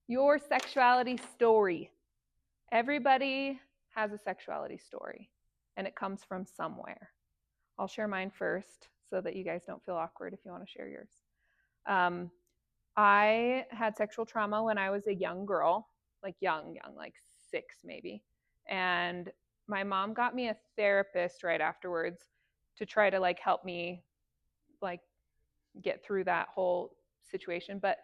Your sexuality story. Everybody has a sexuality story, and it comes from somewhere. I'll share mine first so that you guys don't feel awkward if you want to share yours. Um, I had sexual trauma when I was a young girl, like young, like 6 maybe. And my mom got me a therapist right afterwards to try to like help me like get through that whole situation. But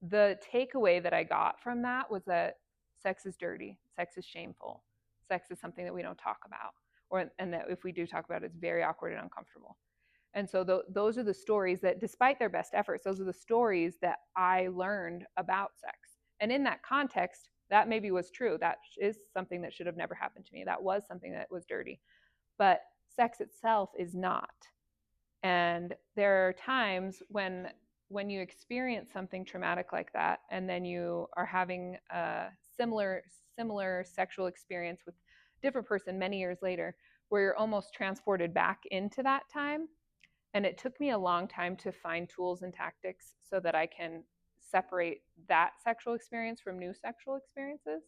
the takeaway that I got from that was that sex is dirty, sex is shameful, sex is something that we don't talk about, or and that if we do talk about it, it's very awkward and uncomfortable. And so those are the stories that, despite their best efforts, those are the stories that I learned about sex. And in that context, that maybe was true. That is something that should have never happened to me. That was something that was dirty. But sex itself is not. And there are times when you experience something traumatic like that, and then you are having a similar sexual experience with a different person many years later, where you're almost transported back into that time. And it took me a long time to find tools and tactics so that I can separate that sexual experience from new sexual experiences.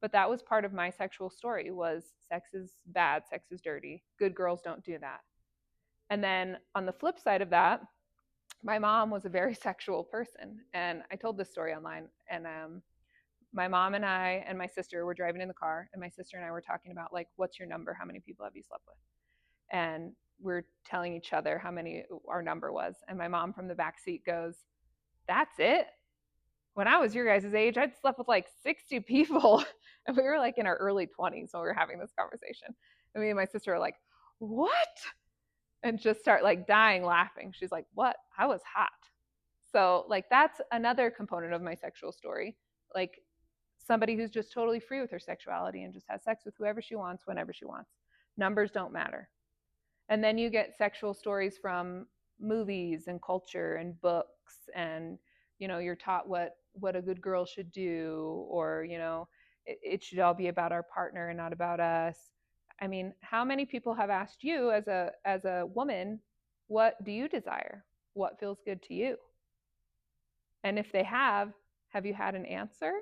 But that was part of my sexual story, was sex is bad, sex is dirty, good girls don't do that. And then on the flip side of that, my mom was a very sexual person. And I told this story online. And my mom and I and my sister were driving in the car, and my sister and I were talking about, like, what's your number? How many people have you slept with? And we're telling each other how many our number was. And my mom from the back seat goes, "That's it? When I was your guys' age, I'd slept with like 60 people." And we were like in our early 20s when we were having this conversation. And me and my sister were like, "What?" And just start like dying laughing. She's like, "What? I was hot." So, like, that's another component of my sexual story. Like, somebody who's just totally free with her sexuality and just has sex with whoever she wants, whenever she wants. Numbers don't matter. And then you get sexual stories from movies and culture and books, and you're taught what a good girl should do, or it should all be about our partner and not about us. I mean, how many people have asked you as a woman, what do you desire? What feels good to you? And if they have you had an answer?